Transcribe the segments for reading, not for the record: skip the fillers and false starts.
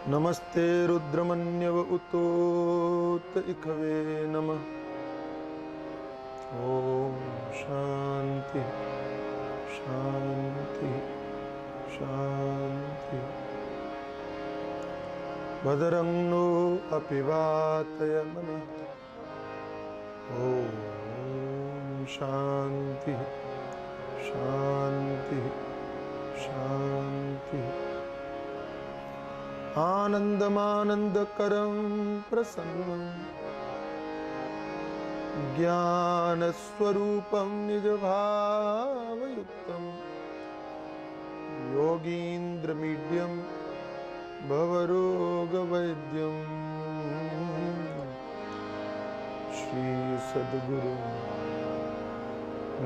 नमस्ते रुद्रमन्यव उतोत इखवे नमः। ओम शांति शांति शांति। भद्रं नो अपि वातयमनः। ओम शांति शांति शांति। आनन्दमानन्दकरं प्रसन्नं ज्ञानस्वरूपं निजभावयुक्तं योगीन्द्रमीड्यं भवरोगवैद्यं श्री सद्गुरु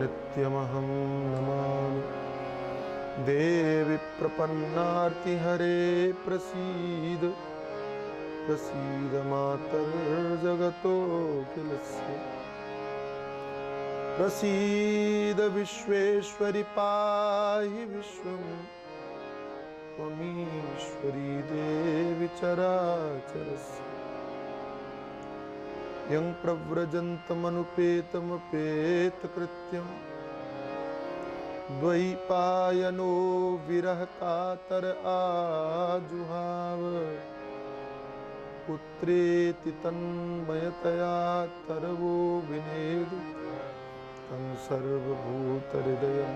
नित्यमहं नमामि। देवी प्रपन्नार्ति हरे प्रसीद प्रसीद मातर्जगतोऽखिलस्य। प्रसीद विश्वेश्वरि पाहि विश्वं त्वमीश्वरी देवी चराचरस्य। यं प्रव्रजन्तमनुपेतमपेतकृत्यं द्वैपायनो विरह कातर आजुहाव। पुत्रेति तन्मयतया तरवो विनेदु तं सर्वभूतहृदयं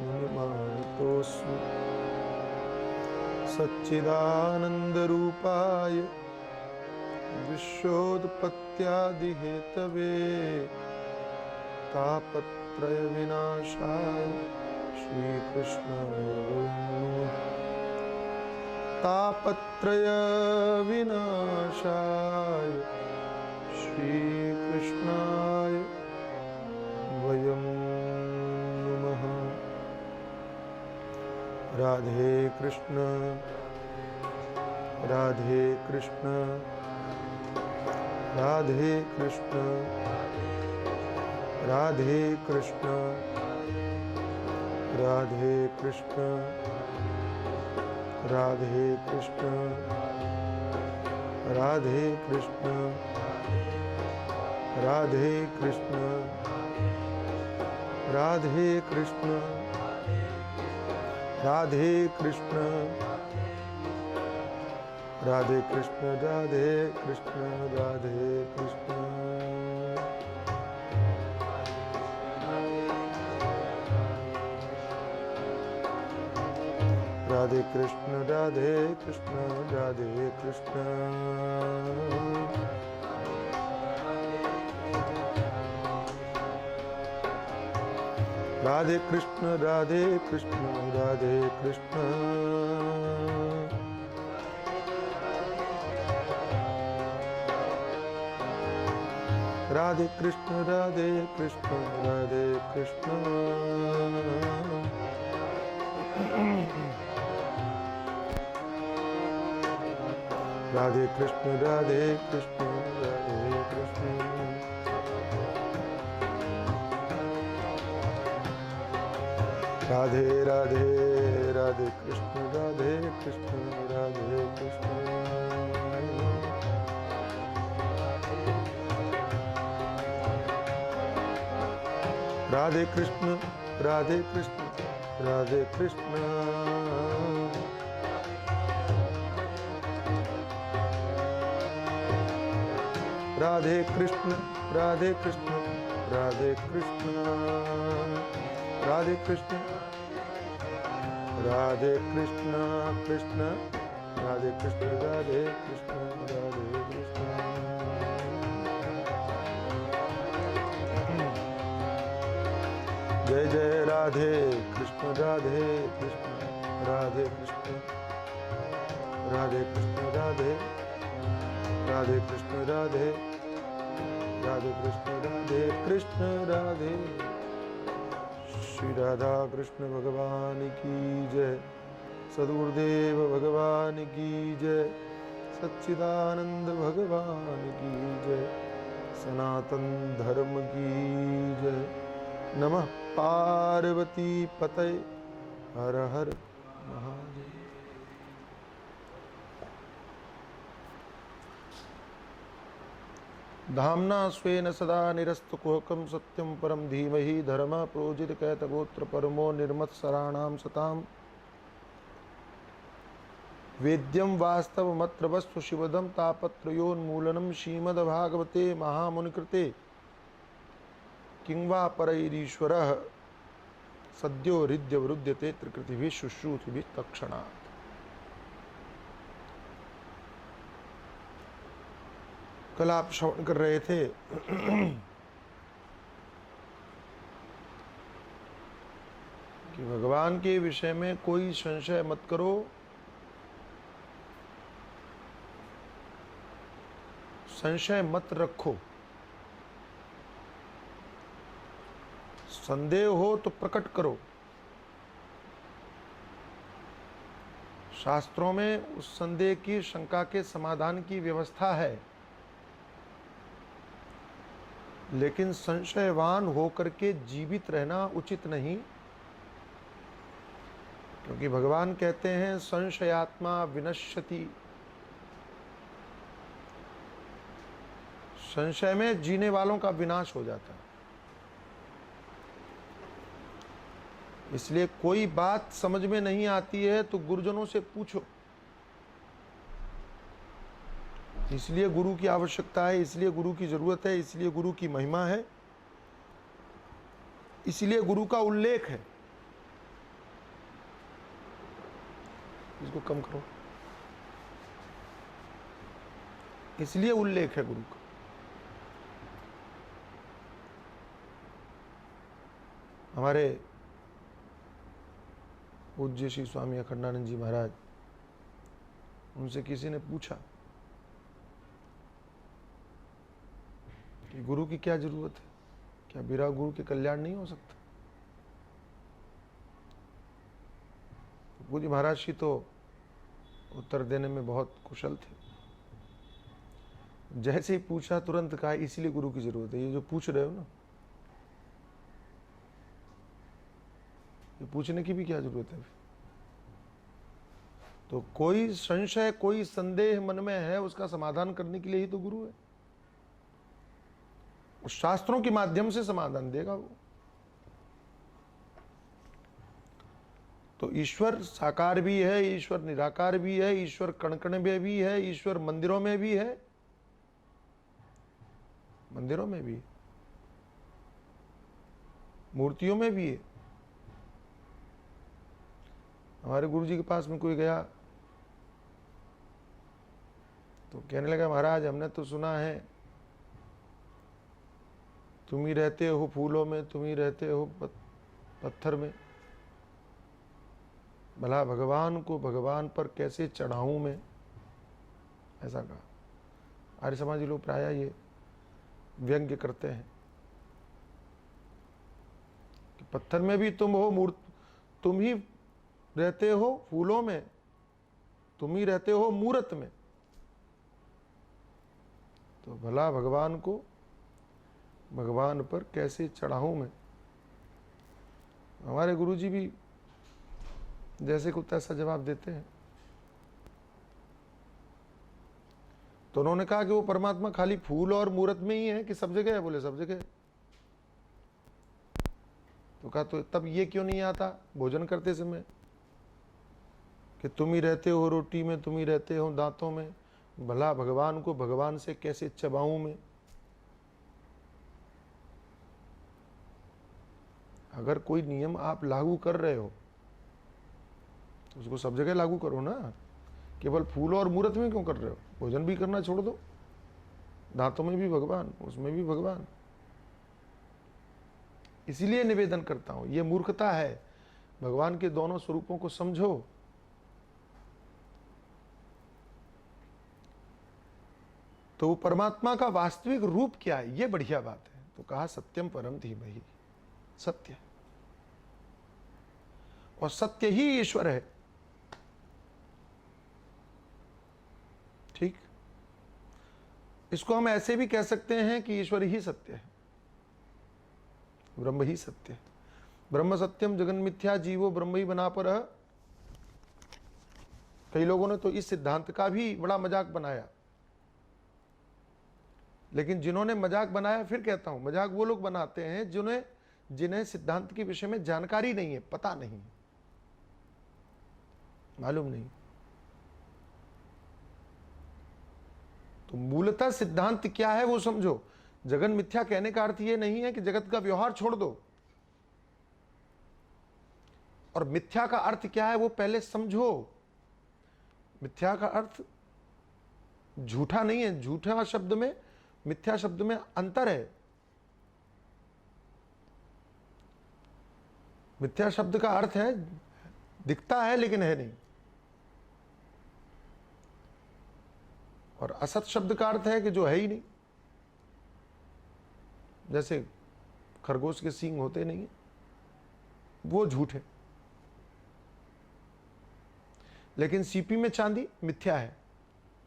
मुनिमानतोऽस्मि। सच्चिदानन्दरूपाय विश्वोत्पत्त्यादिहेतवे तापत्रयविनाशाय श्रीकृष्णाय नमः। तापत्रय विनाशाय श्रीकृष्णाय वयं नमः। राधे कृष्ण राधे कृष्ण राधे कृष्ण राधे कृष्ण राधे कृष्ण राधे कृष्ण राधे कृष्ण राधे कृष्ण राधे कृष्ण राधे कृष्ण राधे कृष्ण राधे कृष्ण राधे कृष्ण। राधे कृष्ण राधे कृष्ण राधे कृष्ण। राधे कृष्ण राधे कृष्ण राधे कृष्ण। राधे कृष्ण राधे कृष्ण राधे कृष्ण। राधे कृष्ण राधे कृष्ण राधे कृष्ण। राधे राधे राधे कृष्ण राधे कृष्ण राधे कृष्ण। राधे कृष्ण राधे कृष्ण राधे कृष्ण। राधे कृष्ण राधे कृष्ण राधे कृष्ण। राधे कृष्ण राधे कृष्ण कृष्ण राधे कृष्ण राधे कृष्ण राधे कृष्ण। जय जय राधे कृष्ण राधे कृष्ण राधे कृष्ण राधे कृष्ण राधे राधे कृष्ण राधे राधे कृष्ण राधे कृष्ण राधे। श्री राधा कृष्ण भगवान की जय। सद्गुरुदेव भगवान की जय। सच्चिदानंद भगवान की जय। सनातन धर्म की जय। नमः पार्वती पतये हर हर महादेव। धाम्ना स्वेन सदा निरस्तकुहकं सत्यं परं धीमहि धर्मः प्रोजितकैतगोत्र परमो निर्मत्सराणां सताम् वेद्यं वास्तवमत्र वस्तु शिवदं तापत्रयोन्मूलनं श्रीमद्भागवते महामुनिकृते किं वा परैरीश्वरः सद्यो हृद्यवरुध्यते त्रिकृतिभिः शुश्रूषिभिः तत्क्षणात्। कल आप श्रवण कर रहे थे कि भगवान के विषय में कोई संशय मत करो, संशय मत रखो, संदेह हो तो प्रकट करो। शास्त्रों में उस संदेह की, शंका के समाधान की व्यवस्था है, लेकिन संशयवान होकर के जीवित रहना उचित नहीं, क्योंकि भगवान कहते हैं संशयात्मा विनश्यति। संशय में जीने वालों का विनाश हो जाता है। इसलिए कोई बात समझ में नहीं आती है तो गुरुजनों से पूछो। इसलिए गुरु की आवश्यकता है, इसलिए गुरु की जरूरत है, इसलिए गुरु की महिमा है, इसलिए गुरु का उल्लेख है। इसको कम करो। इसलिए उल्लेख है गुरु का। हमारे पूज्य श्री स्वामी अखंडानंद जी महाराज, उनसे किसी ने पूछा कि गुरु की क्या जरूरत है, क्या बिना गुरु के कल्याण नहीं हो सकता? तो पूज्य महाराज जी तो उत्तर देने में बहुत कुशल थे। जैसे ही पूछा तुरंत कहा इसलिए गुरु की जरूरत है। ये जो पूछ रहे हो ना, ये पूछने की भी क्या जरूरत है? तो कोई संशय, कोई संदेह मन में है, उसका समाधान करने के लिए ही तो गुरु है। उस शास्त्रों के माध्यम से समाधान देगा वो। तो ईश्वर साकार भी है, ईश्वर निराकार भी है, ईश्वर कण-कण में भी है, ईश्वर मंदिरों में भी है, मंदिरों में भी, मूर्तियों में भी है। हमारे गुरु जी के पास में कोई गया तो कहने लगा, महाराज हमने तो सुना है तुम ही रहते हो फूलों में, तुम ही रहते हो पत्थर में, भला भगवान को भगवान पर कैसे चढ़ाऊं मैं? ऐसा कहा। आर्य समाजी लोग प्रायः ये व्यंग्य करते हैं कि पत्थर में भी तुम हो, तुम ही रहते हो फूलों में, तुम ही रहते हो मूरत में, तो भला भगवान को भगवान पर कैसे चढ़ाऊं मैं? हमारे गुरुजी भी जैसे कुछ ऐसा जवाब देते हैं। तो उन्होंने कहा कि वो परमात्मा खाली फूल और मूरत में ही है कि सब जगह है? बोले सब जगह। तो कहा तो तब ये क्यों नहीं आता भोजन करते समय कि तुम ही रहते हो रोटी में, तुम ही रहते हो दांतों में, भला भगवान को भगवान से कैसे चबाऊं मैं? अगर कोई नियम आप लागू कर रहे हो तो उसको सब जगह लागू करो ना। केवल फूल और मूरत में क्यों कर रहे हो? भोजन भी करना छोड़ दो, दांतों में भी भगवान, उसमें भी भगवान। इसीलिए निवेदन करता हूं, ये मूर्खता है। भगवान के दोनों स्वरूपों को समझो। तो वो परमात्मा का वास्तविक रूप क्या है, ये बढ़िया बात है। तो कहा सत्यम परम धीमहि, सत्य, और सत्य ही ईश्वर है। ठीक, इसको हम ऐसे भी कह सकते हैं कि ईश्वर ही सत्य है, ब्रह्म ही सत्य है। ब्रह्म सत्यम जगन मिथ्या जीवो ब्रह्म ही बना पर। कई लोगों ने तो इस सिद्धांत का भी बड़ा मजाक बनाया। लेकिन जिन्होंने मजाक बनाया, फिर कहता हूं, मजाक वो लोग बनाते हैं जिन्हें सिद्धांत के विषय में जानकारी नहीं है, पता नहीं, मालूम नहीं। तो मूलतः सिद्धांत क्या है वो समझो। जगन मिथ्या कहने का अर्थ ये नहीं है कि जगत का व्यवहार छोड़ दो, और मिथ्या का अर्थ क्या है वो पहले समझो। मिथ्या का अर्थ झूठा नहीं है, झूठा शब्द में, मिथ्या शब्द में अंतर है। मिथ्या शब्द का अर्थ है दिखता है लेकिन है नहीं, और असत शब्द का अर्थ है कि जो है ही नहीं। जैसे खरगोश के सींग होते नहीं है, वो झूठ है। लेकिन सीपी में चांदी मिथ्या है,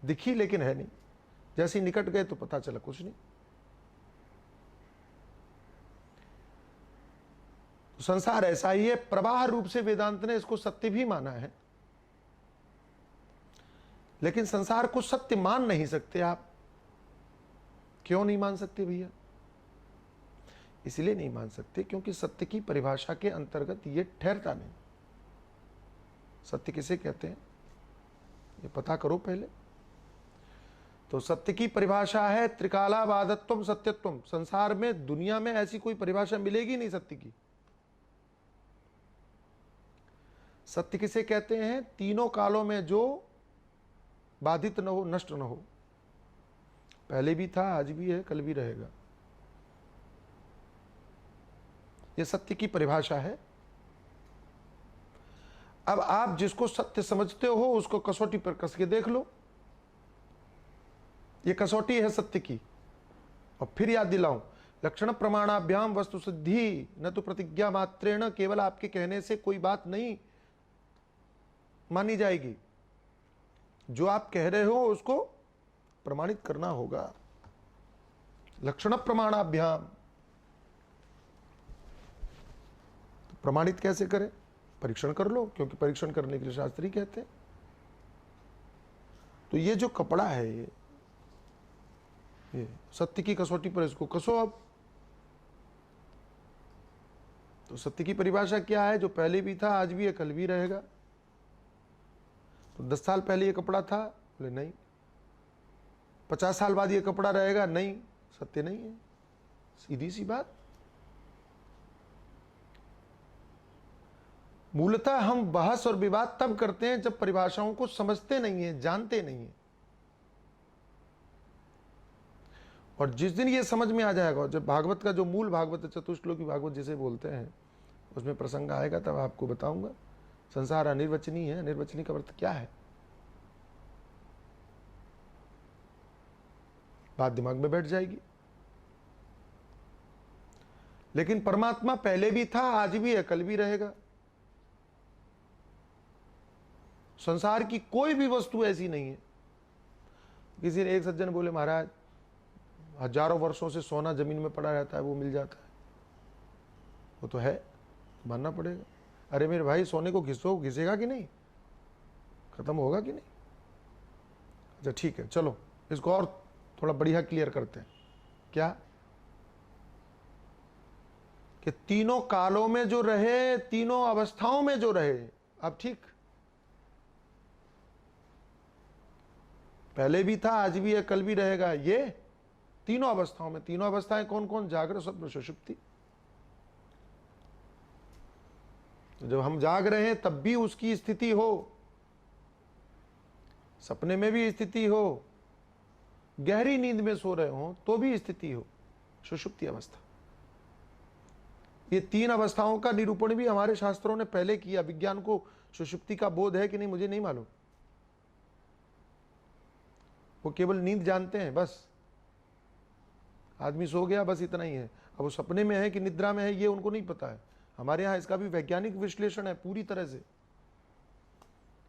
दिखी लेकिन है नहीं। जैसे ही निकट गए तो पता चला कुछ नहीं। तो संसार ऐसा ही है। प्रवाह रूप से वेदांत ने इसको सत्य भी माना है, लेकिन संसार को सत्य मान नहीं सकते आप। क्यों नहीं मान सकते भैया? इसलिए नहीं मान सकते क्योंकि सत्य की परिभाषा के अंतर्गत ये ठहरता नहीं। सत्य किसे कहते हैं ये पता करो पहले। तो सत्य की परिभाषा है त्रिकालाबाधत्वम सत्यत्वम। संसार में, दुनिया में ऐसी कोई परिभाषा मिलेगी नहीं सत्य की। सत्य किसे कहते हैं? तीनों कालों में जो बाधित न हो, नष्ट न हो। पहले भी था, आज भी है, कल भी रहेगा। यह सत्य की परिभाषा है। अब आप जिसको सत्य समझते हो उसको कसौटी पर कस के देख लो। यह कसौटी है सत्य की। और फिर याद दिलाऊं, लक्षण प्रमाणाभ्याम वस्तु सिद्धि न तो प्रतिज्ञा मात्रेण। केवल आपके कहने से कोई बात नहीं मानी जाएगी। जो आप कह रहे हो उसको प्रमाणित करना होगा। लक्षण प्रमाणाभ्याम। तो प्रमाणित कैसे करें? परीक्षण कर लो, क्योंकि परीक्षण करने के लिए शास्त्री कहते हैं। तो ये जो कपड़ा है, ये सत्य की कसौटी पर इसको कसो। अब तो सत्य की परिभाषा क्या है? जो पहले भी था, आज भी है, कल भी रहेगा। तो 10 साल पहले ये कपड़ा था, बोले नहीं। 50 साल बाद ये कपड़ा रहेगा, नहीं, सत्य नहीं है। सीधी सी बात। मूलतः हम बहस और विवाद तब करते हैं जब परिभाषाओं को समझते नहीं है, जानते नहीं है। और जिस दिन ये समझ में आ जाएगा, जब भागवत का जो मूल भागवत, चतुश्लोकी भागवत जिसे बोलते हैं, उसमें प्रसंग आएगा तब आपको बताऊंगा। संसार अनिर्वचनीय है। अनिर्वचनीय का अर्थ क्या है? बात दिमाग में बैठ जाएगी। लेकिन परमात्मा पहले भी था, आज भी है, कल भी रहेगा। संसार की कोई भी वस्तु ऐसी नहीं है। किसी ने, एक सज्जन बोले, महाराज हजारों वर्षों से सोना जमीन में पड़ा रहता है, वो मिल जाता है। वो तो है, मानना पड़ेगा। अरे मेरे भाई, सोने को घिसेगा कि नहीं? खत्म होगा कि नहीं? अच्छा ठीक है, चलो इसको और थोड़ा बढ़िया क्लियर करते हैं। क्या? कि तीनों कालों में जो रहे, तीनों अवस्थाओं में जो रहे। अब ठीक, पहले भी था, आज भी है, कल भी रहेगा। ये तीनों अवस्थाओं में। तीनों अवस्थाएं कौन कौन? जागृत, स्वप्न, सुषुप्ति। जब हम जाग रहे हैं तब भी उसकी स्थिति हो, सपने में भी स्थिति हो, गहरी नींद में सो रहे हो तो भी स्थिति हो, सुषुप्ति अवस्था। ये तीन अवस्थाओं का निरूपण भी हमारे शास्त्रों ने पहले किया। विज्ञान को सुषुप्ति का बोध है कि नहीं मुझे नहीं मालूम। वो केवल नींद जानते हैं, बस। आदमी सो गया, बस इतना ही है। अब वो सपने में है कि निद्रा में है, ये उनको नहीं पता है। हमारे यहाँ इसका भी वैज्ञानिक विश्लेषण है पूरी तरह से,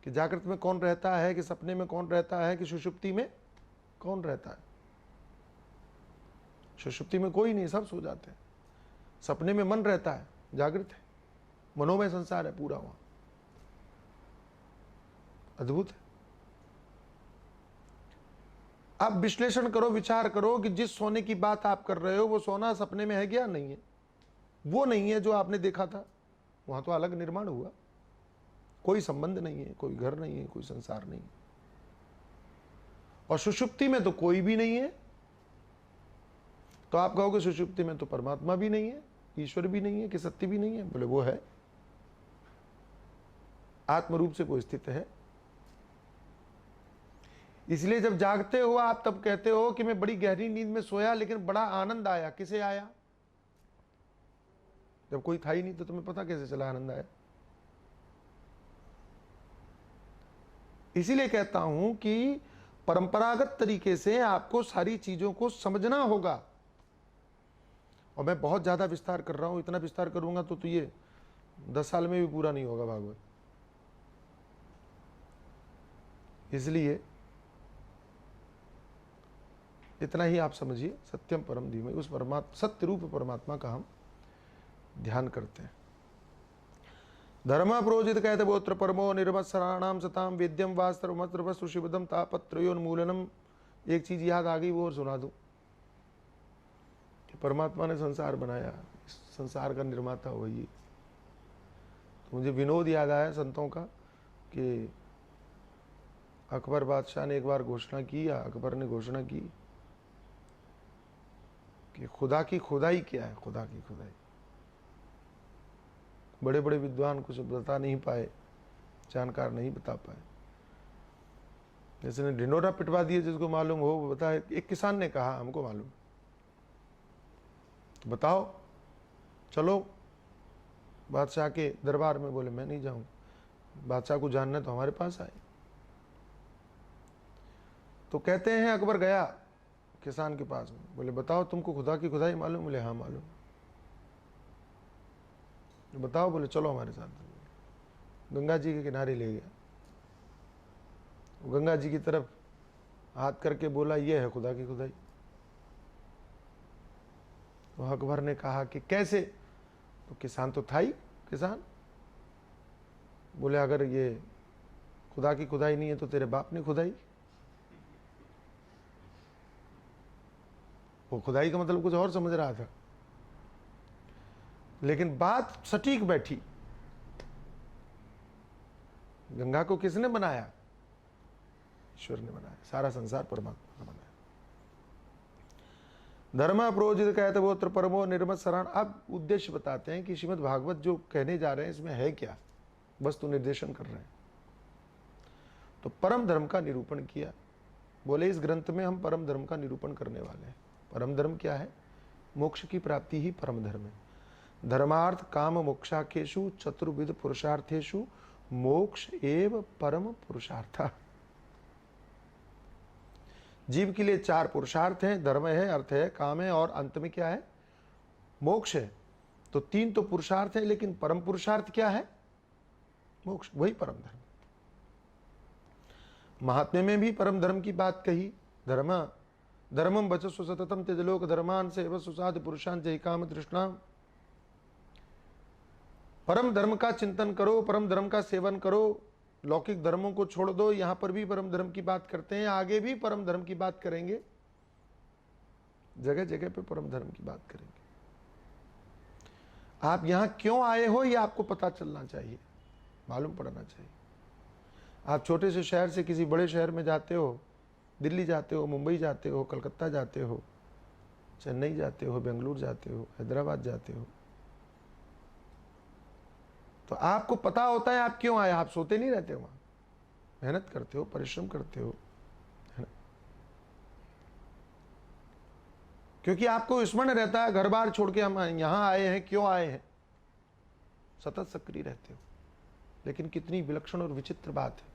कि जागृत में कौन रहता है, कि सपने में कौन रहता है, कि सुषुप्ति में कौन रहता है। सुषुप्ति में कोई नहीं, सब सो जाते हैं। सपने में मन रहता है, जागृत है, मनोमय संसार है पूरा वहां। अद्भुत है। आप विश्लेषण करो, विचार करो कि जिस सोने की बात आप कर रहे हो वो सोना सपने में है क्या? नहीं है, वो नहीं है जो आपने देखा था। वहां तो अलग निर्माण हुआ, कोई संबंध नहीं है, कोई घर नहीं है, कोई संसार नहीं है। और सुषुप्ति में तो कोई भी नहीं है। तो आप कहोगे सुषुप्ति में तो परमात्मा भी नहीं है, ईश्वर भी नहीं है, कि सत्य भी नहीं है? बोले वो है, आत्म रूप से वो स्थित है। इसलिए जब जागते हो आप तब कहते हो कि मैं बड़ी गहरी नींद में सोया लेकिन बड़ा आनंद आया। किसे आया? जब कोई था ही नहीं तो तुम्हें पता कैसे चला आनंद आया? इसीलिए कहता हूं कि परंपरागत तरीके से आपको सारी चीजों को समझना होगा। और मैं बहुत ज्यादा विस्तार कर रहा हूं, इतना विस्तार करूंगा तो ये 10 साल में भी पूरा नहीं होगा भागवत। इसलिए इतना ही आप समझिए, सत्यम परम धीमहि, उस परमात्मा, सत्य रूप परमात्मा का हम ध्यान करते हैं। धर्म प्रोजित कहते वोत्र परमो निर्मत्सराणाम सताम वेद्यम वास्त्र शिवदम तापत्रोन्मूलनम। एक चीज याद आ गई, वो और सुना दूं कि परमात्मा ने संसार बनाया, इस संसार का निर्माता वही। तो मुझे विनोद याद आया संतों का कि अकबर बादशाह ने एक बार घोषणा की, या अकबर ने घोषणा की कि खुदा की खुदाई क्या है, खुदा की खुदाई। बड़े बड़े विद्वान कुछ बता नहीं पाए, जानकार नहीं बता पाए। जैसे ने ढिंडोरा पिटवा दिए, जिसको मालूम हो वो बताए। एक किसान ने कहा हमको मालूम, तो बताओ, चलो बादशाह के दरबार में। बोले मैं नहीं जाऊं, बादशाह को जानना तो हमारे पास आए। तो कहते हैं अकबर गया किसान के पास में, बोले बताओ तुमको खुदा की खुदाई मालूम? बोले हाँ मालूम। बताओ? बोले चलो हमारे साथ। गंगा जी के किनारे ले गया, गंगा जी की तरफ हाथ करके बोला ये है खुदा की खुदाई। तो अकबर ने कहा कि कैसे? तो किसान तो था ही किसान। बोले अगर ये खुदा की खुदाई नहीं है तो तेरे बाप ने खुदाई। वो खुदाई का मतलब कुछ और समझ रहा था, लेकिन बात सटीक बैठी। गंगा को किसने बनाया? ईश्वर ने बनाया। सारा संसार परमात्मा ने बनाया। धर्म प्रोजित कहते वो परमो निर्मत्सराण। अब उद्देश्य बताते हैं कि श्रीमद् भागवत जो कहने जा रहे हैं इसमें है क्या, वस्तु निर्देशन कर रहे हैं। तो परम धर्म का निरूपण किया। बोले इस ग्रंथ में हम परम धर्म का निरूपण करने वाले हैं। परम धर्म क्या है? मोक्ष की प्राप्ति ही परम धर्म है। धर्मार्थ काम मोक्षाख्येषु चतुर्विध पुरुषार्थेषु मोक्ष एव परम पुरुषार्थ। जीव के लिए 4 पुरुषार्थ हैं। धर्म है, अर्थ है, काम है, और अंत में क्या है? मोक्ष है। तो 3 तो पुरुषार्थ है, लेकिन परम पुरुषार्थ क्या है? मोक्ष, वही परम धर्म। महात्म्य में भी परम धर्म की बात कही। धर्मम वचस्व सततम त्यजलोक धर्मान सेव सुसाद पुरुषान जय काम तृष्णा। परम धर्म का चिंतन करो, परम धर्म का सेवन करो, लौकिक धर्मों को छोड़ दो। यहां पर भी परम धर्म की बात करते हैं, आगे भी परम धर्म की बात करेंगे, जगह जगह पे परम धर्म की बात करेंगे। आप यहां क्यों आए हो ये आपको पता चलना चाहिए, मालूम पड़ना चाहिए। आप छोटे से शहर से किसी बड़े शहर में जाते हो, दिल्ली जाते हो, मुंबई जाते हो, कलकत्ता जाते हो, चेन्नई जाते हो, बेंगलुरु जाते हो, हैदराबाद जाते हो, तो आपको पता होता है आप क्यों आए। आप सोते नहीं रहते, वहां मेहनत करते हो, परिश्रम करते हो, है ना? क्योंकि आपको स्मरण रहता है घर बार छोड़ के हम यहां आए हैं, क्यों आए हैं, सतत सक्रिय रहते हो। लेकिन कितनी विलक्षण और विचित्र बात है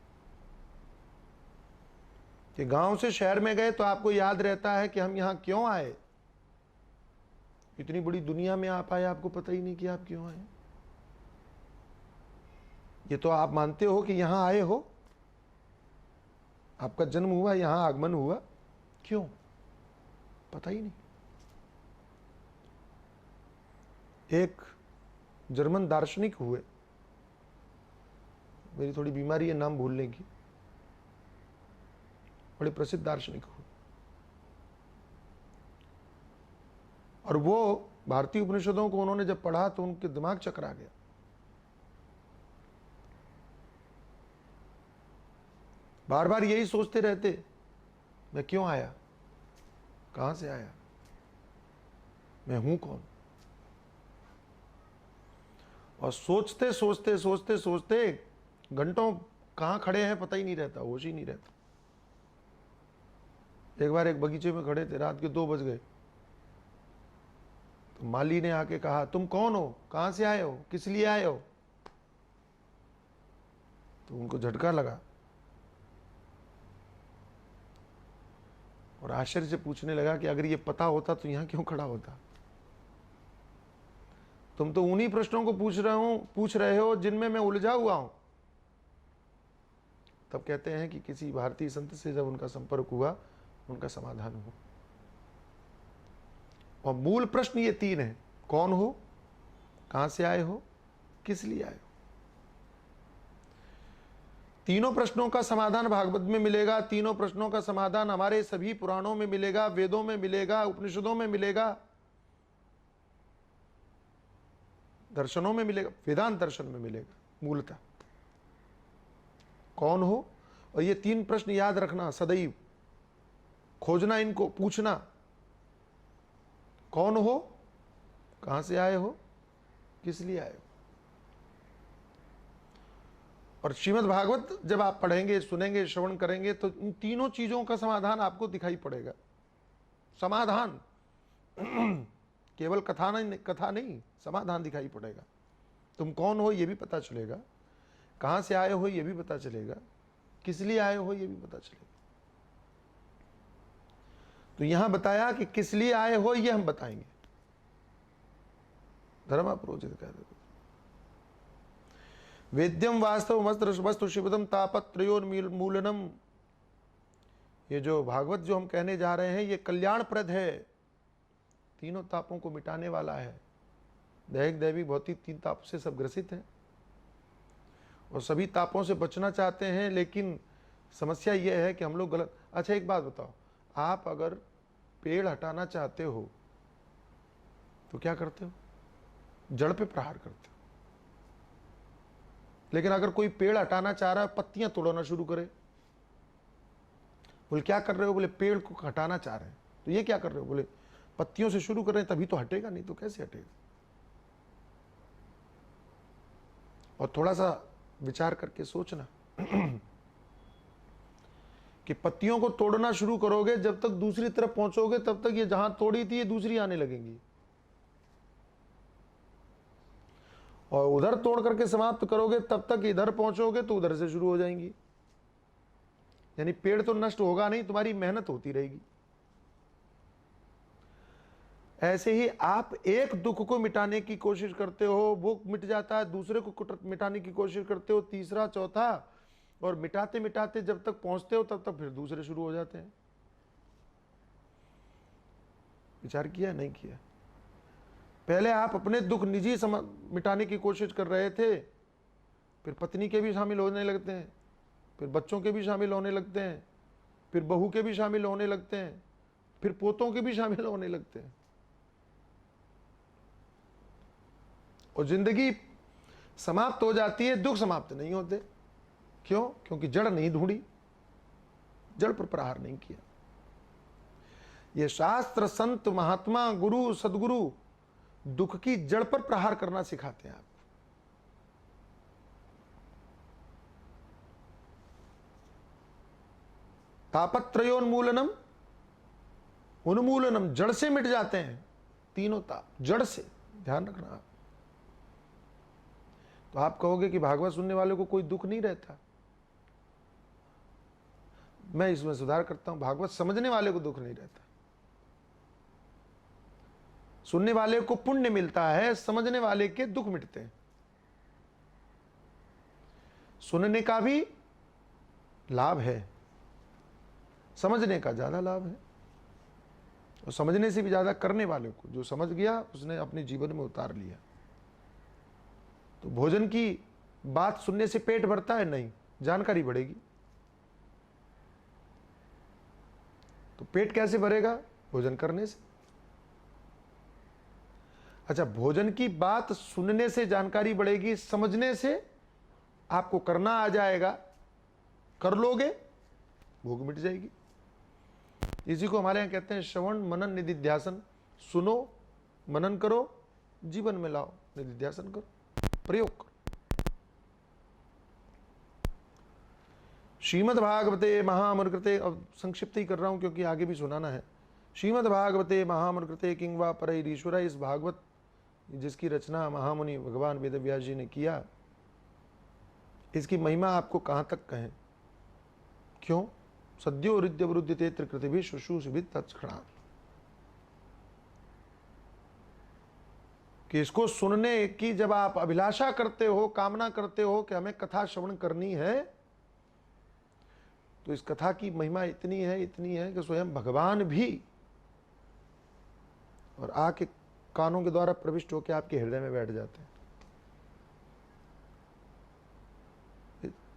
कि गांव से शहर में गए तो आपको याद रहता है कि हम यहां क्यों आए। इतनी बड़ी दुनिया में आप आए, आपको पता ही नहीं कि आप क्यों आए। ये तो आप मानते हो कि यहां आए हो, आपका जन्म हुआ, यहां आगमन हुआ, क्यों पता ही नहीं। एक जर्मन दार्शनिक हुए, मेरी थोड़ी बीमारी है नाम भूलने की, बड़े प्रसिद्ध दार्शनिक हुए। और वो भारतीय उपनिषदों को उन्होंने जब पढ़ा तो उनके दिमाग चकरा गया। बार बार यही सोचते रहते, मैं क्यों आया, कहां से आया, मैं हूं कौन। और सोचते सोचते सोचते सोचते घंटों कहां खड़े हैं पता ही नहीं रहता, होश ही नहीं रहता। एक बार एक बगीचे में खड़े थे, रात के 2 बज गए, तो माली ने आके कहा, तुम कौन हो, कहां से आए हो, किस लिए आए हो। तो उनको झटका लगा और आश्चर्य से पूछने लगा कि अगर ये पता होता तो यहां क्यों खड़ा होता। तुम तो उन्हीं प्रश्नों को पूछ रहे हो जिनमें मैं उलझा हुआ हूं। तब कहते हैं कि किसी भारतीय संत से जब उनका संपर्क हुआ, उनका समाधान हुआ। और मूल प्रश्न ये 3 है, कौन हो, कहां से आए हो, किस लिए आए हो। तीनों प्रश्नों का समाधान भागवत में मिलेगा, तीनों प्रश्नों का समाधान हमारे सभी पुराणों में मिलेगा, वेदों में मिलेगा, उपनिषदों में मिलेगा, दर्शनों में मिलेगा, वेदांत दर्शन में मिलेगा। मूलतः कौन हो, और ये 3 प्रश्न याद रखना सदैव, खोजना इनको, पूछना, कौन हो, कहां से आए हो, किस लिए आए हो। और श्रीमद् भागवत जब आप पढ़ेंगे, सुनेंगे, श्रवण करेंगे तो इन तीनों चीजों का समाधान आपको दिखाई पड़ेगा। समाधान केवल कथा नहीं, समाधान दिखाई पड़ेगा। तुम कौन हो ये भी पता चलेगा, कहां से आए हो ये भी पता चलेगा, किस लिए आए हो ये भी पता चलेगा। तो यहां बताया कि किस लिए आए हो ये हम बताएंगे। धर्म प्रोचित कह देते, वेद्यम वास्तव वस्तु शिवदम तापत्रयोन्मूलनम। ये जो भागवत जो हम कहने जा रहे हैं ये कल्याणप्रद है, तीनों तापों को मिटाने वाला है। दैहिक, दैविक, भौतिक 3 तापों से सब ग्रसित हैं और सभी तापों से बचना चाहते हैं, लेकिन समस्या यह है कि हम लोग गलत। अच्छा एक बात बताओ, आप अगर पेड़ हटाना चाहते हो तो क्या करते हो, जड़ पे प्रहार करते हो। लेकिन अगर कोई पेड़ हटाना चाह रहा है, पत्तियां तोड़ना शुरू करे, बोले क्या कर रहे हो, बोले पेड़ को हटाना चाह रहे हैं। तो ये क्या कर रहे हो, बोले पत्तियों से शुरू कर रहे हैं, तभी तो हटेगा, नहीं तो कैसे हटेगा। और थोड़ा सा विचार करके सोचना कि पत्तियों को तोड़ना शुरू करोगे, जब तक दूसरी तरफ पहुंचोगे तब तक ये जहां तोड़ी थी ये दूसरी आने लगेंगी, और उधर तोड़ करके समाप्त करोगे तब तक इधर पहुंचोगे तो उधर से शुरू हो जाएंगी। यानी पेड़ तो नष्ट होगा नहीं, तुम्हारी मेहनत होती रहेगी। ऐसे ही आप एक दुख को मिटाने की कोशिश करते हो, वो मिट जाता है, दूसरे को मिटाने की कोशिश करते हो, तीसरा, चौथा, और मिटाते मिटाते जब तक पहुंचते हो तब तक फिर दूसरे शुरू हो जाते हैं। विचार किया नहीं किया। पहले आप अपने दुख निजी मिटाने की कोशिश कर रहे थे, फिर पत्नी के भी शामिल होने लगते हैं, फिर बच्चों के भी शामिल होने लगते हैं, फिर बहू के भी शामिल होने लगते हैं, फिर पोतों के भी शामिल होने लगते हैं, और जिंदगी समाप्त हो जाती है, दुख समाप्त नहीं होते। क्यों? क्योंकि जड़ नहीं ढूंढी, जड़ पर प्रहार नहीं किया। ये शास्त्र, संत, महात्मा, गुरु, सदगुरु दुख की जड़ पर प्रहार करना सिखाते हैं आपको। तापत्रयोन्मूलनम, उन्मूलनम, जड़ से मिट जाते हैं तीनों ताप, जड़ से। ध्यान रखना आप। तो आप कहोगे कि भागवत सुनने वाले को कोई दुख नहीं रहता। मैं इसमें सुधार करता हूं, भागवत समझने वाले को दुख नहीं रहता। सुनने वाले को पुण्य मिलता है, समझने वाले के दुख मिटते हैं। सुनने का भी लाभ है, समझने का ज्यादा लाभ है, और समझने से भी ज्यादा करने वाले को, जो समझ गया उसने अपने जीवन में उतार लिया। तो भोजन की बात सुनने से पेट भरता है? नहीं, जानकारी बढ़ेगी। तो पेट कैसे भरेगा? भोजन करने से। अच्छा, भोजन की बात सुनने से जानकारी बढ़ेगी, समझने से आपको करना आ जाएगा, कर लोगे, भूख मिट जाएगी। इसी को हमारे यहां कहते हैं श्रवण मनन निधिध्यासन। सुनो, मनन करो, जीवन में लाओ, निधिध्यासन करो, प्रयोग करो। श्रीमद् भागवते महामृकृते, अब संक्षिप्त ही कर रहा हूं क्योंकि आगे भी सुनाना है। श्रीमद् भागवते महामृकृते किंग वा परईश्वर, इस भागवत जिसकी रचना महामुनि भगवान वेदव्यास जी ने किया, इसकी महिमा आपको कहां तक कहें। क्यों? सद्यो हृदय वृद्धि तेत्र कृतिभि शुश्रूषिभिः तत्क्षणात्, कि इसको सुनने की जब आप अभिलाषा करते हो, कामना करते हो कि हमें कथा श्रवण करनी है, तो इस कथा की महिमा इतनी है कि स्वयं भगवान भी और आके कानों के द्वारा प्रविष्ट होकर आपके हृदय में बैठ जाते हैं।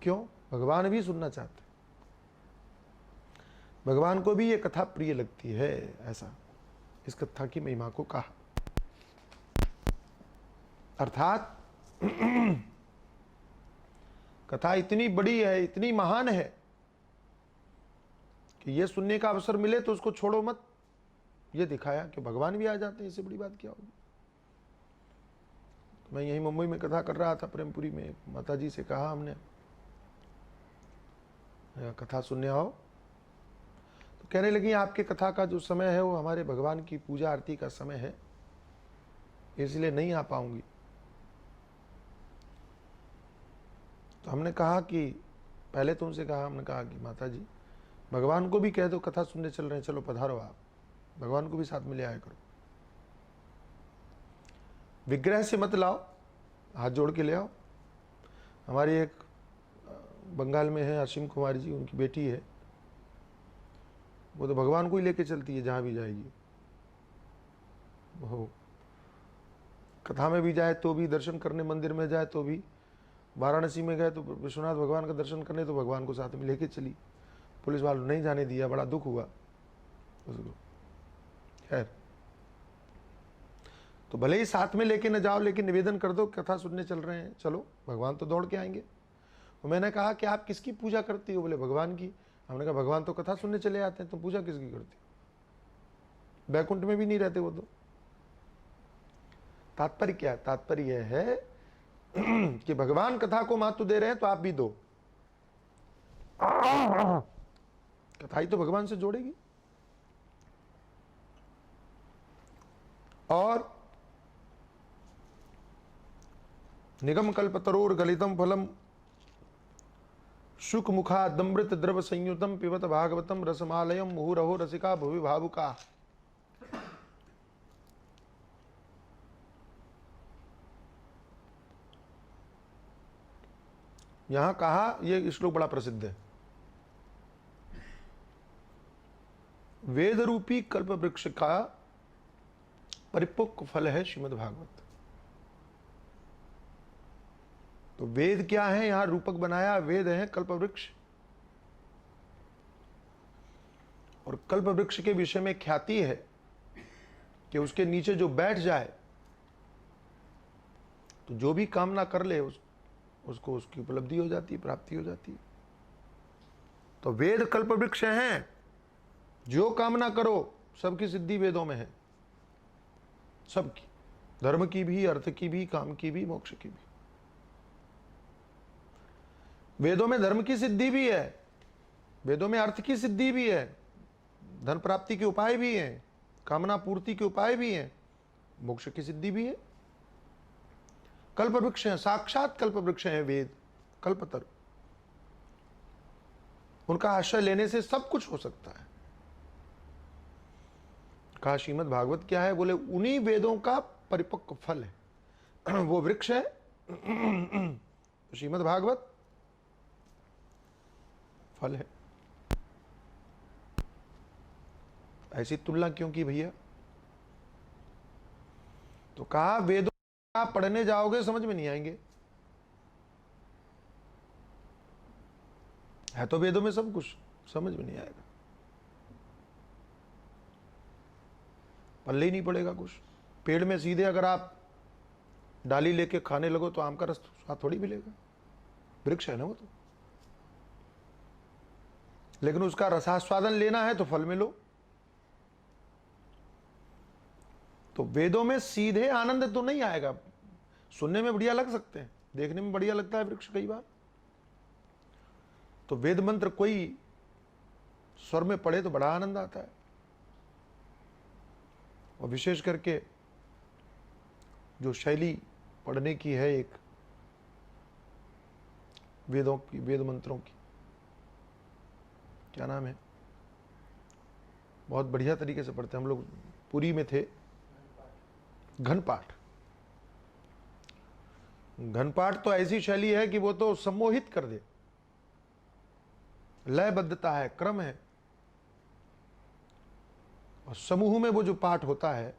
क्यों? भगवान भी सुनना चाहते हैं, भगवान को भी ये कथा प्रिय लगती है, ऐसा इस कथा की महिमा को कहा। अर्थात कथा इतनी बड़ी है, इतनी महान है कि ये सुनने का अवसर मिले तो उसको छोड़ो मत। ये दिखाया कि भगवान भी आ जाते हैं, इससे बड़ी बात क्या होगी। तो मैं यहीं मुंबई में कथा कर रहा था, प्रेमपुरी में, माता जी से कहा हमने, कथा सुनने आओ। तो कहने लगी आपके कथा का जो समय है वो हमारे भगवान की पूजा आरती का समय है, इसलिए नहीं आ पाऊंगी। तो हमने कहा कि पहले तो उनसे कहा, हमने कहा कि माता जी भगवान को भी कह दो कथा सुनने चल रहे हैं, चलो पधारो आप, भगवान को भी साथ में ले आया करो। विग्रह से मत लाओ, हाथ जोड़ के ले आओ। हमारी एक बंगाल में है असीम कुमारी जी, उनकी बेटी है, वो तो भगवान को ही लेके चलती है जहाँ भी जाएगी। वो कथा में भी जाए तो भी, दर्शन करने मंदिर में जाए तो भी, वाराणसी में गए तो विश्वनाथ भगवान का दर्शन करने तो भगवान को साथ में लेके चली। पुलिस वालों ने नहीं जाने दिया, बड़ा दुख हुआ उसको। खैर, तो भले ही साथ में लेके न जाओ, लेकिन निवेदन कर दो कथा सुनने चल रहे हैं, चलो, भगवान तो दौड़ के आएंगे। तो मैंने कहा कि आप किसकी पूजा करती हो? बोले भगवान की। हमने कहा भगवान तो कथा सुनने चले आते हैं, तो पूजा किसकी करती हो? बैकुंठ में भी नहीं रहते वो तो। तात्पर्य क्या है? तात्पर्य यह है कि भगवान कथा को महत्व दे रहे हैं तो आप भी दो। कथा ही तो भगवान से जोड़ेगी। और निगम कल्पतरोर गलितम फलम शुक मुखा दमृत द्रव संयुतम पिबत भागवतम रसमालयम मुहुरहो रसिका भुवि भावुका। यहां कहा, यह श्लोक बड़ा प्रसिद्ध है, वेद रूपी कल्प वृक्ष का परिपक्व फल है श्रीमद् भागवत। तो वेद क्या है? यहां रूपक बनाया, वेद है कल्प वृक्ष। और कल्प वृक्ष के विषय में ख्याति है कि उसके नीचे जो बैठ जाए तो जो भी कामना कर ले उसको उसकी उपलब्धि हो जाती है, प्राप्ति हो जाती है। तो वेद कल्प वृक्ष हैं, जो कामना करो सबकी सिद्धि वेदों में है, सबकी, धर्म की भी, अर्थ की भी, काम की भी, मोक्ष की भी। वेदों में धर्म की सिद्धि भी है, वेदों में अर्थ की सिद्धि भी है, धन प्राप्ति के उपाय भी हैं, कामना पूर्ति के उपाय भी हैं, मोक्ष की सिद्धि भी है। कल्प वृक्ष हैं, साक्षात कल्प वृक्ष हैं वेद, कल्पतर। उनका आश्रय लेने से सब कुछ हो सकता है। कहा श्रीमद् भागवत क्या है? बोले उन्हीं वेदों का परिपक्व फल है, वो वृक्ष है श्रीमद् भागवत फल है। ऐसी तुलना क्यों की भैया? तो कहा वेदों आप पढ़ने जाओगे समझ में नहीं आएंगे, है तो वेदों में सब कुछ, समझ में नहीं आएगा, पल्ले ही नहीं पड़ेगा कुछ। पेड़ में सीधे अगर आप डाली लेके खाने लगो तो आम का रस स्वाद थोड़ी मिलेगा, वृक्ष है ना वो तो। लेकिन उसका रसास्वादन लेना है तो फल में लो। तो वेदों में सीधे आनंद तो नहीं आएगा, सुनने में बढ़िया लग सकते हैं, देखने में बढ़िया लगता है वृक्ष कई बार, तो वेद मंत्र कोई स्वर में पढ़े तो बड़ा आनंद आता है। और विशेष करके जो शैली पढ़ने की है एक वेदों की, वेद मंत्रों की, क्या नाम है, बहुत बढ़िया तरीके से पढ़ते हैं। हम लोग पुरी में थे, घनपाठ। घनपाठ तो ऐसी शैली है कि वो तो सम्मोहित कर दे, लयबद्धता है, क्रम है, और समूह में वो जो पाठ होता है,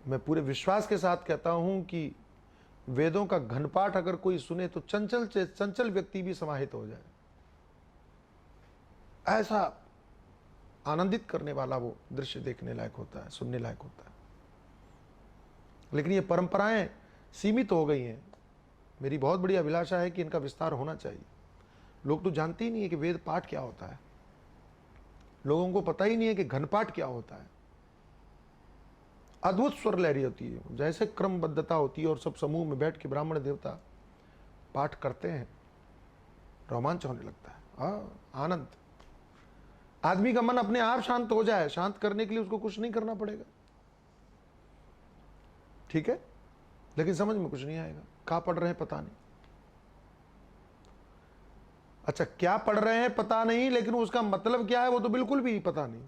मैं पूरे विश्वास के साथ कहता हूं कि वेदों का घनपाठ अगर कोई सुने तो चंचल से चंचल व्यक्ति भी समाहित हो जाए, ऐसा आनंदित करने वाला वो दृश्य देखने लायक होता है, सुनने लायक होता है। लेकिन ये परंपराएं सीमित हो गई हैं। मेरी बहुत बड़ी अभिलाषा है कि इनका विस्तार होना चाहिए। लोग तो जानते ही नहीं है कि वेद पाठ क्या होता है, लोगों को पता ही नहीं है कि घनपाठ क्या होता है। अद्भुत स्वर लहरी होती है, जैसे क्रमबद्धता होती है और सब समूह में बैठ के ब्राह्मण देवता पाठ करते हैं, रोमांच होने लगता है, आनंद। आदमी का मन अपने आप शांत हो जाए, शांत करने के लिए उसको कुछ नहीं करना पड़ेगा, ठीक है, लेकिन समझ में कुछ नहीं आएगा। क्या पढ़ रहे हैं पता नहीं, अच्छा क्या पढ़ रहे हैं पता नहीं, लेकिन उसका मतलब क्या है वो तो बिल्कुल भी पता नहीं।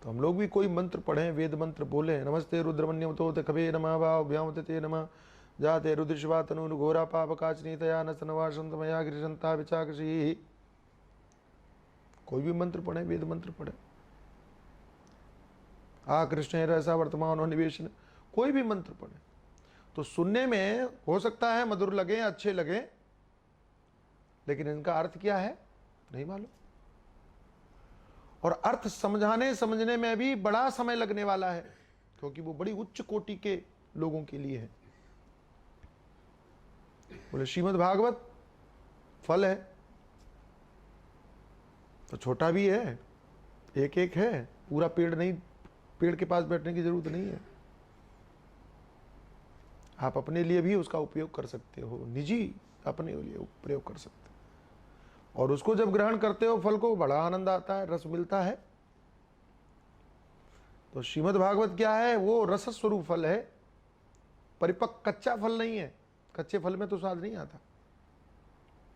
तो हम लोग भी कोई मंत्र पढ़े, वेद मंत्र बोले, नमस्ते रुद्रमन्यम तो कवे नमः भाव्यामते ते नमः जाते रुद्रशिवा तनु घोरा पाप काचनीतया नस्तनवासंतमया गिरिशंता विचाकशी। कोई भी मंत्र पढ़े, वेद मंत्र पढ़े, कृष्ण रसा वर्तमान और निवेशन, कोई भी मंत्र पढ़े तो सुनने में हो सकता है मधुर लगे, अच्छे लगे, लेकिन इनका अर्थ क्या है नहीं मालूम। और अर्थ समझने में भी बड़ा समय लगने वाला है, क्योंकि वो बड़ी उच्च कोटि के लोगों के लिए है। बोले श्रीमद् भागवत फल है तो छोटा भी है, एक एक है, पूरा पेड़ नहीं, पेड़ के पास बैठने की जरूरत नहीं है। आप अपने लिए भी उसका उपयोग कर सकते हो, निजी अपने लिए प्रयोग कर सकते हो, और उसको जब ग्रहण करते हो फल को, बड़ा आनंद आता है, रस मिलता है। तो श्रीमद् भागवत क्या है, वो रस स्वरूप फल है, परिपक्व कच्चा फल नहीं है। कच्चे फल में तो स्वाद नहीं आता,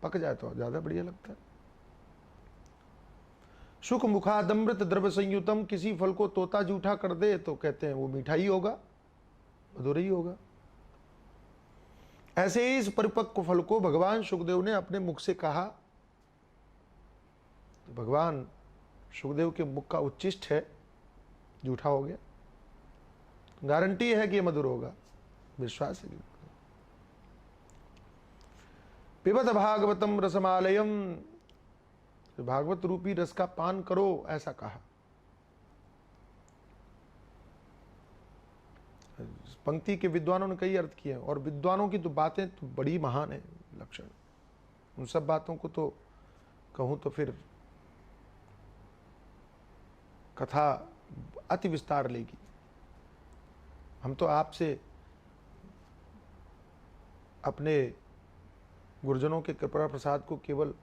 पक जाए तो ज्यादा बढ़िया लगता है। सुख मुखादमृत द्रव्य संयुतम, किसी फल को तोता जूठा कर दे तो कहते हैं वो मीठा ही होगा, मधुर ही होगा। ऐसे ही इस परिपक्व फल को भगवान सुखदेव ने अपने मुख से कहा, तो भगवान सुखदेव के मुख का उच्चिष्ट है, जूठा हो गया, गारंटी है कि ये मधुर होगा, विश्वास है। पिबत भागवतम रसमालयम, भागवत रूपी रस का पान करो, ऐसा कहा। पंक्ति के विद्वानों ने कई अर्थ किए, और विद्वानों की तो बातें तो बड़ी महान है, लक्षण। उन सब बातों को तो कहूं तो फिर कथा अति विस्तार लेगी। हम तो आपसे अपने गुरुजनों के कृपा प्रसाद को केवल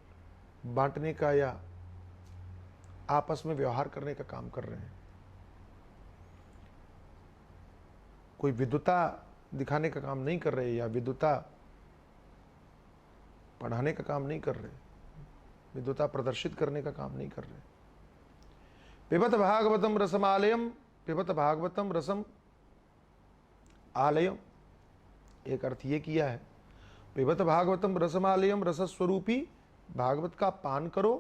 बांटने का या आपस में व्यवहार करने का काम कर रहे हैं, कोई विद्वता दिखाने का काम नहीं कर रहे, या विद्वता पढ़ाने का काम नहीं कर रहे, विद्वता प्रदर्शित करने का काम नहीं कर रहे। पिबत भागवतम रसमालयम, पिबत भागवतम रसम आलयम, एक अर्थ ये किया है, पिबत भागवतम रसमालयम, रसस्वरूपी भागवत का पान करो,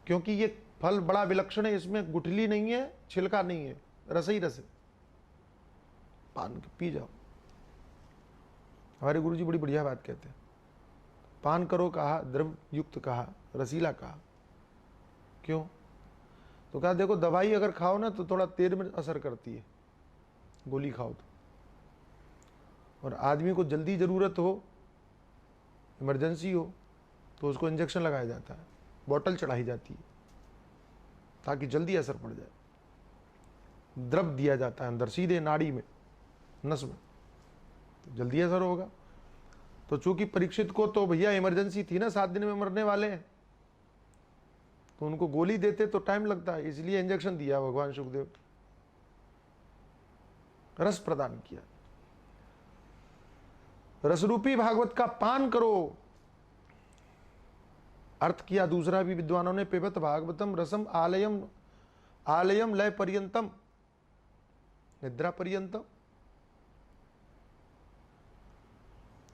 क्योंकि ये फल बड़ा विलक्षण है, इसमें गुठली नहीं है, छिलका नहीं है, रस ही रस है, पान पी जाओ। हमारे गुरुजी बड़ी बढ़िया बात कहते हैं, पान करो कहा, द्रव्य युक्त कहा, रसीला कहा, क्यों? तो कहा देखो दवाई अगर खाओ ना तो थोड़ा देर में असर करती है, गोली खाओ तो, और आदमी को जल्दी ज़रूरत हो, इमरजेंसी हो, तो उसको इंजेक्शन लगाया जाता है, बॉटल चढ़ाई जाती है ताकि जल्दी असर पड़ जाए, द्रव दिया जाता है अंदर सीधे नाड़ी में, नस में, तो जल्दी असर होगा। तो चूंकि परीक्षित को तो भैया इमरजेंसी थी ना, 7 दिन में मरने वाले हैं, तो उनको गोली देते तो टाइम लगता है, इसलिए इंजेक्शन दिया भगवान सुखदेव, रस प्रदान किया। रसरूपी भागवत का पान करो, अर्थ किया दूसरा भी विद्वानों ने, पिबत भागवतम रसम आलयम आलयम लय पर्यंतम निद्रा पर्यंतम।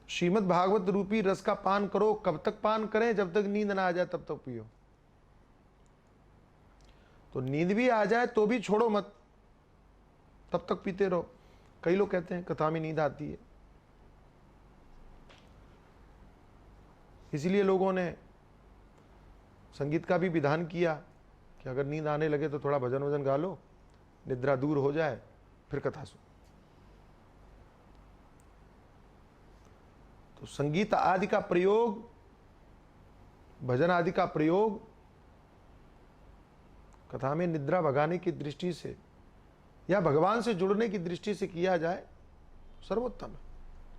श्रीमद् भागवत रूपी रस का पान करो। कब तक पान करें? जब तक नींद ना आ जाए तब तक पियो। तो नींद भी आ जाए तो भी छोड़ो मत, तब तक पीते रहो। कई लोग कहते हैं कथा में नींद आती है, इसलिए लोगों ने संगीत का भी विधान किया कि अगर नींद आने लगे तो थोड़ा भजन वजन गा लो, निद्रा दूर हो जाए, फिर कथा सुनो। तो संगीत आदि का प्रयोग, भजन आदि का प्रयोग कथा में निद्रा भगाने की दृष्टि से या भगवान से जुड़ने की दृष्टि से किया जाए, सर्वोत्तम है,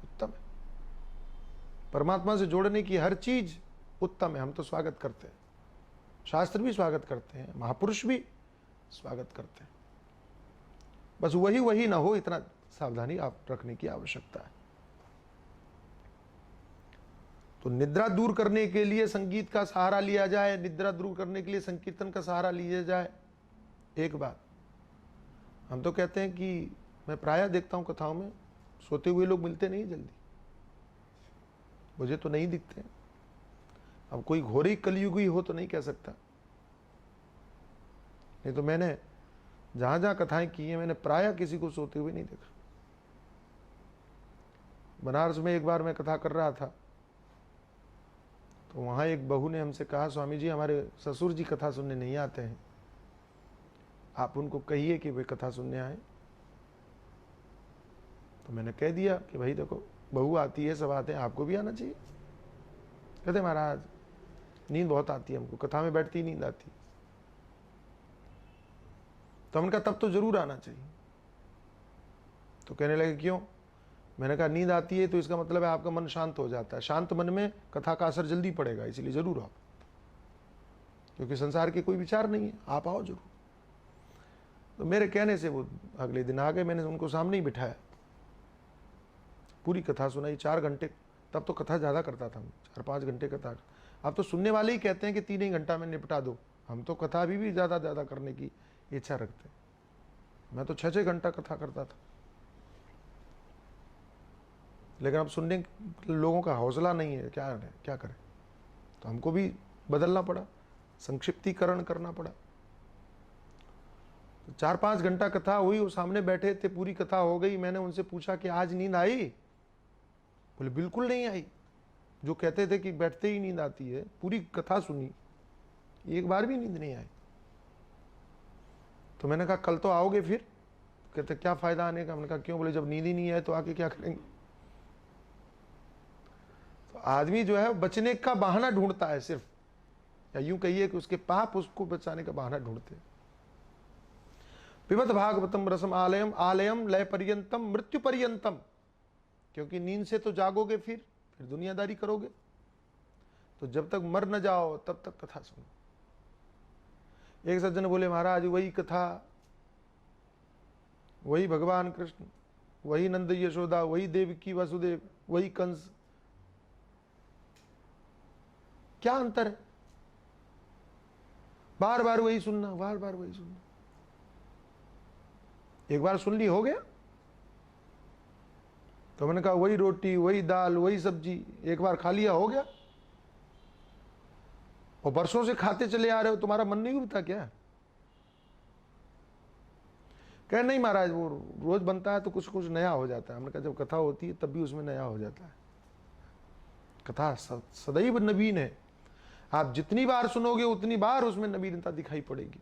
उत्तम है। परमात्मा से जोड़ने की हर चीज उत्तम है, हम तो स्वागत करते हैं, शास्त्र भी स्वागत करते हैं, महापुरुष भी स्वागत करते हैं। बस वही ना हो, इतना सावधानी आप रखने की आवश्यकता है। तो निद्रा दूर करने के लिए संगीत का सहारा लिया जाए, निद्रा दूर करने के लिए संकीर्तन का सहारा लिया जाए। एक बात हम तो कहते हैं कि मैं प्रायः देखता हूं कथाओं में सोते हुए लोग मिलते नहीं जल्दी, मुझे तो नहीं दिखते। अब कोई घोरी कलयुगी हो तो नहीं कह सकता, नहीं तो मैंने जहां जहां कथाएं की हैं मैंने प्रायः किसी को सोते हुए नहीं देखा। बनारस में एक बार मैं कथा कर रहा था तो वहां एक बहू ने हमसे कहा, स्वामी जी हमारे ससुर जी कथा सुनने नहीं आते हैं, आप उनको कहिए कि वे कथा सुनने आए। तो मैंने कह दिया कि भाई देखो बहू आती है, सब आते हैं, आपको भी आना चाहिए। कहते महाराज नींद बहुत आती है हमको, कथा में बैठती नींद आती। तो हमने कहा तब तो जरूर आना चाहिए। तो कहने लगे क्यों? मैंने कहा नींद आती है तो इसका मतलब है आपका मन शांत हो जाता है, शांत मन में कथा का असर जल्दी पड़ेगा, इसलिए जरूर आओ, क्योंकि संसार के कोई विचार नहीं है, आप आओ जरूर। तो मेरे कहने से वो अगले दिन आ गए, मैंने उनको सामने ही बिठाया, पूरी कथा सुनाई 4 घंटे। तब तो कथा ज़्यादा करता था, 4-5 घंटे कथा। अब तो सुनने वाले ही कहते हैं कि 3 ही घंटा में निपटा दो, हम तो कथा अभी भी ज़्यादा करने की इच्छा रखते हैं। मैं तो 6-6 घंटा कथा करता था, लेकिन अब सुनने लोगों का हौसला नहीं है, क्या करें। तो हमको भी बदलना पड़ा, संक्षिप्तीकरण करना पड़ा। तो 4-5 घंटा कथा हुई, वो सामने बैठे थे, पूरी कथा हो गई। मैंने उनसे पूछा कि आज नींद आई? बोले बिल्कुल नहीं आई। जो कहते थे कि बैठते ही नींद आती है, पूरी कथा सुनी, एक बार भी नींद नहीं आई। तो मैंने कहा कल तो आओगे फिर? कहते क्या फायदा आने का? मैंने कहा क्यों? बोले जब नींद ही नहीं आए तो आके क्या करेंगे? तो आदमी जो है बचने का बहाना ढूंढता है सिर्फ, या यूं कहिए कि उसके पाप उसको बचाने का बहाना ढूंढते हैं। पिबत भागवतम रसम आलयम आलयम लय पर्यंतम मृत्यु पर्यंतम, क्योंकि नींद से तो जागोगे, फिर दुनियादारी करोगे, तो जब तक मर न जाओ तब तक कथा सुनो। एक सज्जन बोले महाराज वही कथा, वही भगवान कृष्ण, वही नंद यशोदा, वही देवकी वसुदेव, वही कंस, क्या अंतर है? बार बार वही सुनना, बार बार वही सुनना। एक बार सुन ली हो गया। तो मैंने कहा वही रोटी, वही दाल, वही सब्जी, एक बार खा लिया हो गया। और बरसों से खाते चले आ रहे हो, तुम्हारा मन नहीं उबता क्या? कह नहीं महाराज वो रोज बनता है तो कुछ कुछ नया हो जाता है। हमने कहा जब कथा होती है तब भी उसमें नया हो जाता है। कथा सदैव नवीन है। आप जितनी बार सुनोगे उतनी बार उसमें नवीनता दिखाई पड़ेगी।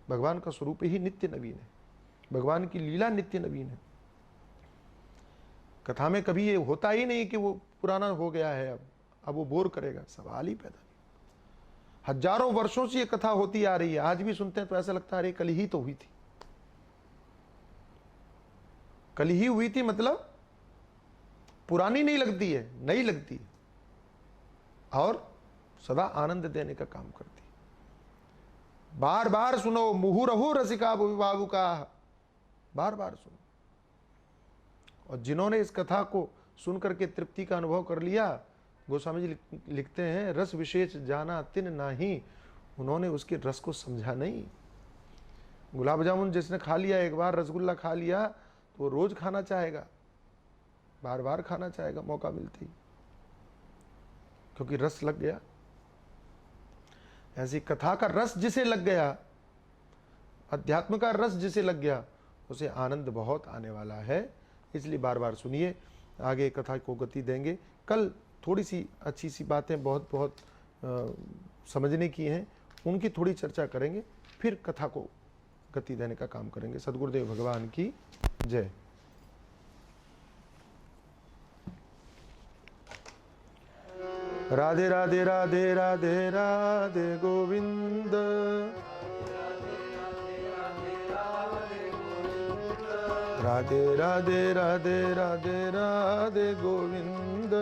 भगवान का स्वरूप ही नित्य नवीन है, भगवान की लीला नित्य नवीन है। कथा में कभी ये होता ही नहीं कि वो पुराना हो गया है, अब वो बोर करेगा, सवाल ही पैदा नहीं। हजारों वर्षों से ये कथा होती आ रही है, आज भी सुनते हैं तो ऐसा लगता है अरे कल ही तो हुई थी, कल ही हुई थी, मतलब पुरानी नहीं लगती है, नई लगती है और सदा आनंद देने का काम करती है। बार बार सुनो, मुहुरहु रसिका विभावु का, बार बार सुनो। और जिन्होंने इस कथा को सुनकर के तृप्ति का अनुभव कर लिया, गोस्वामी जी लिखते हैं, रस विशेष जाना तिन नाही, उन्होंने उसके रस को समझा नहीं। गुलाब जामुन जिसने खा लिया एक बार, रसगुल्ला खा लिया, तो वो रोज खाना चाहेगा, बार बार खाना चाहेगा मौका मिलते ही, क्योंकि रस लग गया। ऐसी कथा का रस जिसे लग गया, अध्यात्म का रस जिसे लग गया, उसे आनंद बहुत आने वाला है। इसलिए बार बार सुनिए। आगे कथा को गति देंगे। कल थोड़ी सी अच्छी सी बातें बहुत बहुत समझने की हैं, उनकी थोड़ी चर्चा करेंगे, फिर कथा को गति देने का काम करेंगे। सद्गुरुदेव भगवान की जय। राधे राधे राधे राधे राधे गोविंद, राधे राधे राधे राधे राधे गोविंद,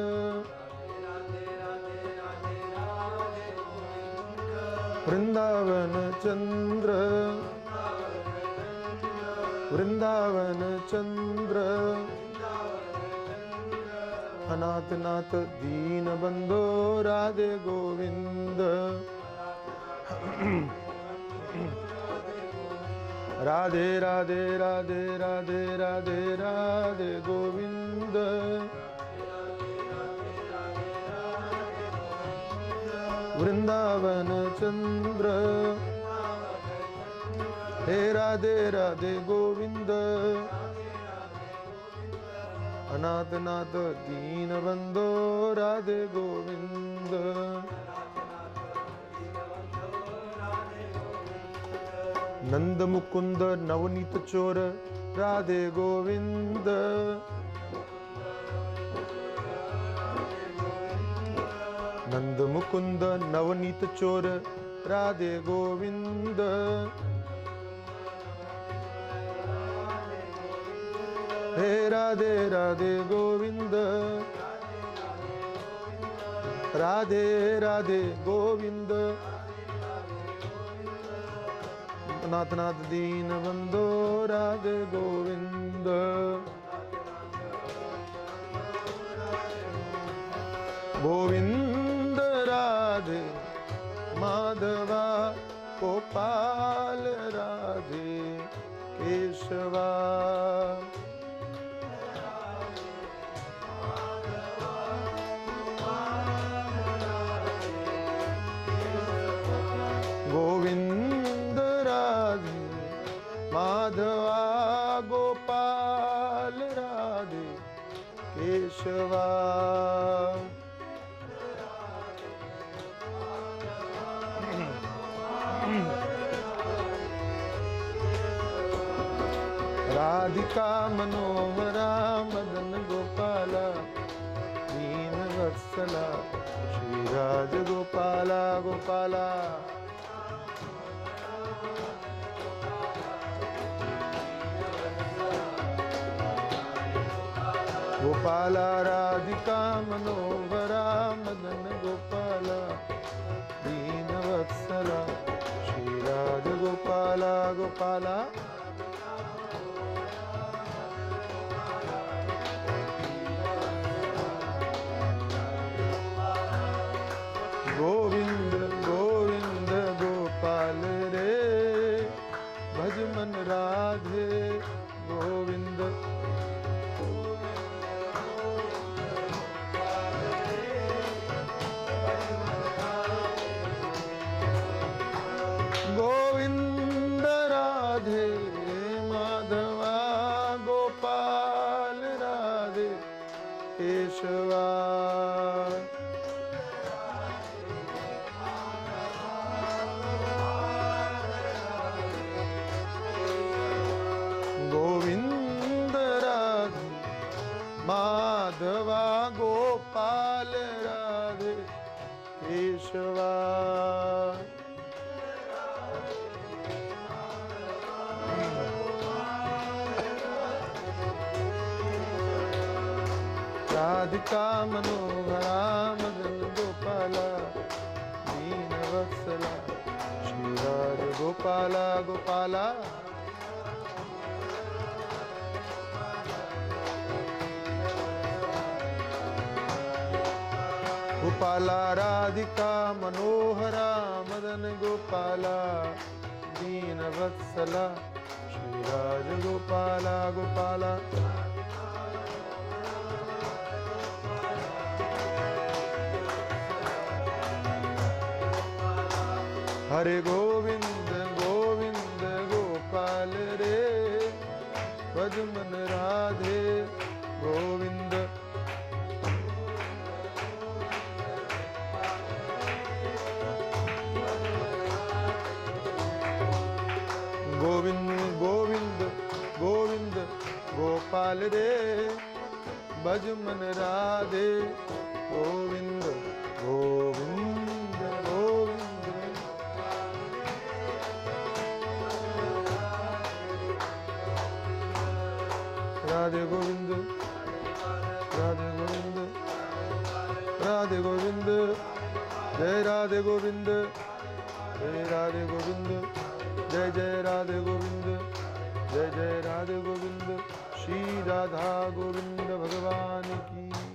वृंदावन चंद्र, वृंदावन चंद्र, अनाथ नाथ दीन बंधो राधे गोविंद, राधे राधे राधे राधे राधे राधे गोविंद, वृंदावन चंद्र, हे राधे राधे गोविंद, अनाथ नाथ दीन बंधो राधे गोविंद, नंद मुकुंद नवनीत चोर राधे गोविंद, नंद मुकुंद नवनीत चोर राधे गोविंद, हे राधे राधे गोविंद, राधे राधे गोविंद, नाथ नाथ दीन बंधो राधे गोविंद, गोविंद राधे माधवा गोपाल राधे केशवा, गोविंद राधे माधवा गोपाल राधे केशवा, राधिका मनोहरा मदन गोपाला दीन वत्सला श्री राज गोपाला गोपाला, गोपाला राधिका मनोहरा मदन गोपाला दीन वत्सला श्री राज गोपाला गोपाला, गोविंद गोविंद गोपाल रे भज मन राधे गोविंद, गोविंद राधे माधवा गोपाल राधे केशवा, माधवा गोपाल राधे केशवा। राधिका मनोहरा मदन गोपाला दीन वत्सला श्री राज गोपाला गोपाला। गोपाला राधिका मनोहरा मदन गोपाला दीन वत्सला श्री राज गोपाला गोपाला। हरे गोविंद गोविंद गोपाल रे भज मन राधे गोविंद। गोविंद गोविंद गोविंद गोपाल रे भज मन राधे गोविंद गोविंद गोविंद। राधे गोविंद राधे गोविंद राधे गोविंद जय राधे गोविंद जय राधे गोविंद जय जय राधे गोविंद जय जय राधे गोविंद। श्री राधा गोविंद भगवान की।